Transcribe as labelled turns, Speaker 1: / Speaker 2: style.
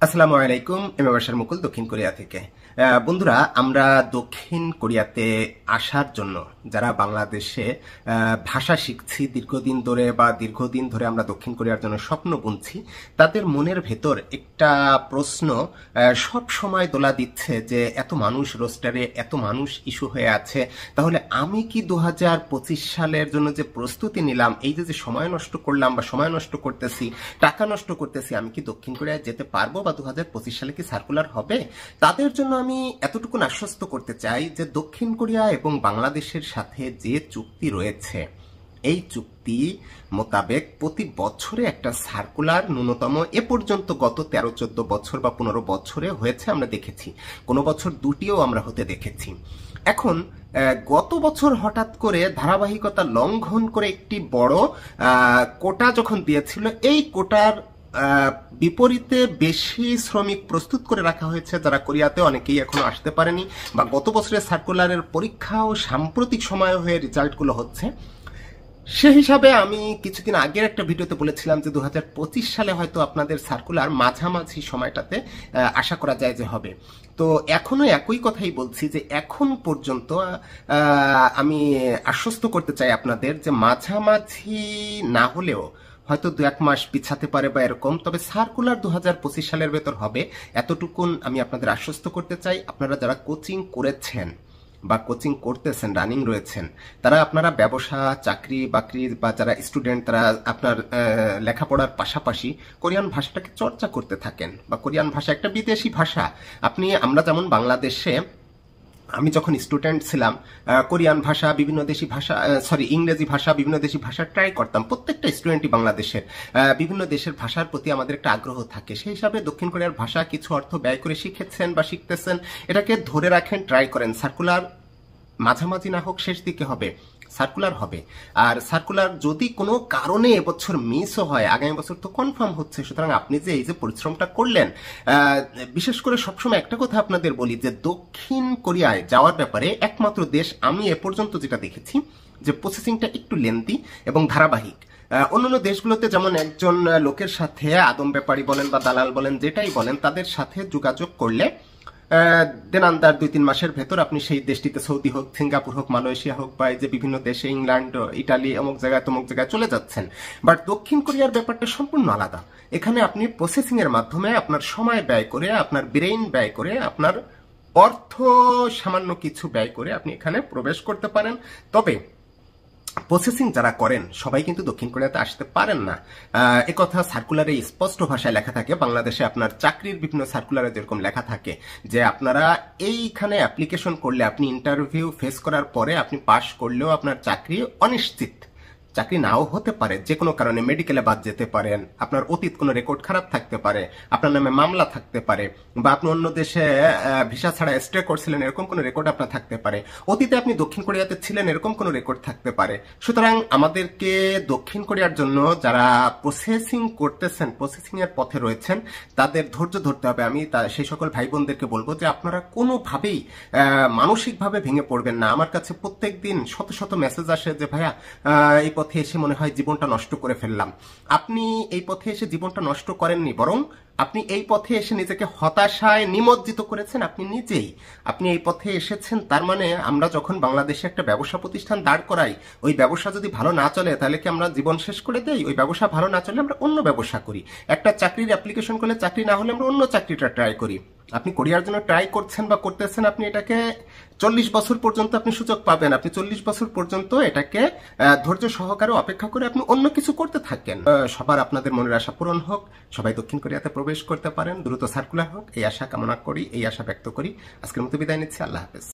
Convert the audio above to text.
Speaker 1: আসসালামু আলাইকুম। এমএবাসার মুকুল দক্ষিণ কোরিয়া থেকে। বন্ধুরা, আমরা দক্ষিণ কোরিয়াতে আসার জন্য যারা বাংলাদেশে ভাষা শিখছি দীর্ঘদিন ধরে আমরা দক্ষিণ কোরিয়ার জন্য স্বপ্ন বুনছি, তাদের মনের ভেতর একটা প্রশ্ন সব সময় দোলা দিচ্ছে যে এত মানুষ রোস্টারে, এত মানুষ ইস্যু হয়ে আছে, তাহলে আমি কি 2025 সালের জন্য যে প্রস্তুতি নিলাম, এই যে সময় নষ্ট করলাম বা সময় নষ্ট করতেছি, টাকা নষ্ট করতেছি, আমি কি দক্ষিণ কোরিয়ায় যেতে পারবো বা 2025 সালে কি সার্কুলার হবে? তাদের জন্য আমি এতটুকু আশ্বস্ত করতে চাই যে দক্ষিণ কোরিয়া এবং বাংলাদেশের সাথে যে চুক্তি রয়েছে, এই চুক্তি মোতাবেক প্রতি বছরে একটা সার্কুলার ন্যূনতম এ পর্যন্ত গত 13-14 বছর বা 15 বছরে হয়েছে, আমরা দেখেছি। কোনো বছর দুটিও আমরা হতে দেখেছি। এখন গত বছর হঠাৎ করে ধারাবাহিকতা লঙ্ঘন করে একটি বড় কোটা যখন দিয়েছিল, এই কোটার বিপরীতে বেশি শ্রমিক প্রস্তুত করে রাখা হয়েছে, যারা কোরিয়াতে অনেকেই এখনো আসতে পারেনি, বা গত বছরের সার্কুলারের পরীক্ষাও সাম্প্রতিক সময় হয়ে রেজাল্টগুলো হচ্ছে। সে হিসাবে আমি কিছুদিন আগের একটা ভিডিওতে বলেছিলাম যে 2025 সালে হয়তো আপনাদের সার্কুলার মাঝামাঝি সময়টাতে আশা করা যায় যে হবে। তো এখনো একই কথাই বলছি যে এখন পর্যন্ত আমি আশ্বস্ত করতে চাই আপনাদের যে মাঝামাঝি না হলেও হয়তো 2-1 মাস পিছাতে পারে বা এরকম, তবে সার্কুলার 2025 সালের ভেতর হবে, এতটুকুন আমি আপনাদের আশ্বস্ত করতে চাই। আপনারা যারা কোচিং করেছেন বা কোচিং করতেছেন, রানিং রয়েছেন, তারা আপনারা ব্যবসা, চাকরি বাকরি বা যারা স্টুডেন্ট, তারা আপনার লেখাপড়ার পাশাপাশি কোরিয়ান ভাষাটাকে চর্চা করতে থাকেন। বা কোরিয়ান ভাষা একটা বিদেশি ভাষা। আমরা যেমন বাংলাদেশে, আমি যখন স্টুডেন্ট ছিলাম, কোরিয়ান ভাষা, ইংরেজি ভাষা, বিভিন্ন দেশি ভাষা ট্রাই করতাম। প্রত্যেকটা স্টুডেন্টই বাংলাদেশের বিভিন্ন দেশের ভাষার প্রতি আমাদের একটা আগ্রহ থাকে। সেই হিসাবে দক্ষিণ কোরিয়ার ভাষা কিছু অর্থ ব্যয় করে শিখেছেন বা শিখতেছেন, এটাকে ধরে রাখেন, ট্রাই করেন। সার্কুলার মাঝামাঝি না হোক, শেষ দিকে হবে, সার্কুলার হবে। আর সার্কুলার যদি কোনো কারণে এবছর মিসও হয়, আগামী বছর তো কনফার্ম হচ্ছে। সুতরাং আপনি যে এই যে পরিশ্রমটা করলেন, বিশেষ করে সবসময় একটা কথা আপনাদের বলি যে দক্ষিণ কোরিয়ায় যাওয়ার ব্যাপারে একমাত্র দেশ আমি এ পর্যন্ত যেটা দেখেছি যে প্রসেসিংটা একটু লেন্থি এবং ধারাবাহিক। অন্যান্য দেশগুলোতে যেমন একজন লোকের সাথে, আদম ব্যাপারী বলেন বা দালাল বলেন, যেটাই বলেন, তাদের সাথে যোগাযোগ করলে দেনান্দার 2-3 মাসের ভেতর আপনি সেই দেশটিতে, সৌদি হোক, সিঙ্গাপুর হোক, মালয়েশিয়া হোক, বা এই যে বিভিন্ন দেশে, ইংল্যান্ড, ইটালি, অমুক জায়গায় তমুক জায়গায় চলে যাচ্ছেন। বাট দক্ষিণ কোরিয়ার ব্যাপারটা সম্পূর্ণ আলাদা। এখানে আপনি প্রসেসিং এর মাধ্যমে আপনার সময় ব্যয় করে, আপনার ব্রেইন ব্যয় করে, আপনার অর্থ সামান্য কিছু ব্যয় করে আপনি এখানে প্রবেশ করতে পারেন। তবে প্রসেসিং যারা করেন সবাই কিন্তু দক্ষিণ কোরিয়াতে আসতে পারেন না। একথা সার্কুলারে স্পষ্ট ভাষায় লেখা থাকে। বাংলাদেশে আপনার চাকরির বিভিন্ন সার্কুলারে যেরকম লেখা থাকে যে আপনারা এইখানে অ্যাপ্লিকেশন করলে, আপনি ইন্টারভিউ ফেস করার পরে আপনি পাশ করলেও আপনার চাকরি অনিশ্চিত, চাকরি নাও হতে পারে, যে কোনো কারণে মেডিকেলে বাদ যেতে পারেন, আপনার অতীত কোনো রেকর্ড খারাপ থাকতে পারে, আপনার নামে মামলা থাকতে পারে, বা আপনি অন্য দেশে ভিসা ছাড়া স্টে করছিলেন, এরকম কোনো রেকর্ড আপনার থাকতে পারে, অতীতে আপনি দক্ষিণ কোরিয়াতে ছিলেন, এরকম কোনো রেকর্ড থাকতে পারে। সুতরাং আমাদেরকে দক্ষিণ কোরিয়ার জন্য যারা প্রসেসিং করতেছেন, প্রসেসিং এর পথে রয়েছেন, তাদের ধৈর্য ধরতে হবে। আমি সেই সকল ভাই বোনদেরকে বলবো যে আপনারা কোনোভাবেই মানসিকভাবে ভেঙে পড়বেন না। আমার কাছে প্রত্যেক দিন শত শত মেসেজ আসে যে ভাইয়া, এই পথে এসে মনে হয় জীবনটা নষ্ট করে ফেললাম। আপনি এই পথে এসে জীবনটা নষ্ট করেননি, বরং আপনি এই পথে এসে নিজেকে হতাশায় নিমজ্জিত করেছেন আপনি নিজেই। আপনি এই পথে এসেছেন, তার মানে আমরা যখন বাংলাদেশে একটা ব্যবসা প্রতিষ্ঠান দাঁড় করাই, ওই ব্যবসা যদি ভালো না চলে তাহলে কি আমরা জীবন শেষ করে দেই? ওই ব্যবসা ভালো না চলে আমরা অন্য ব্যবসা করি। একটা চাকরির অ্যাপ্লিকেশন করলে চাকরি না হলে আমরা অন্য চাকরিটা ট্রাই করি। আপনি কোরিয়ার জন্য ট্রাই করছেন বা করতেছেন, আপনি এটাকে 40 বছর পর্যন্ত আপনি সুযোগ পাবেন। আপনি 40 বছর পর্যন্ত এটাকে ধৈর্য সহকারে অপেক্ষা করে আপনি অন্য কিছু করতে থাকেন। সবার আপনাদের মনের আশা পূরণ হোক, সবাই দক্ষিণ কোরিয়াতে প্রবেশ করতে পারেন, দ্রুত সার্কুলার হোক, এই আশা কামনা করি, এই আশা ব্যক্ত করি। আজকের মতো বিদায় নিচ্ছি। আল্লাহ হাফেজ।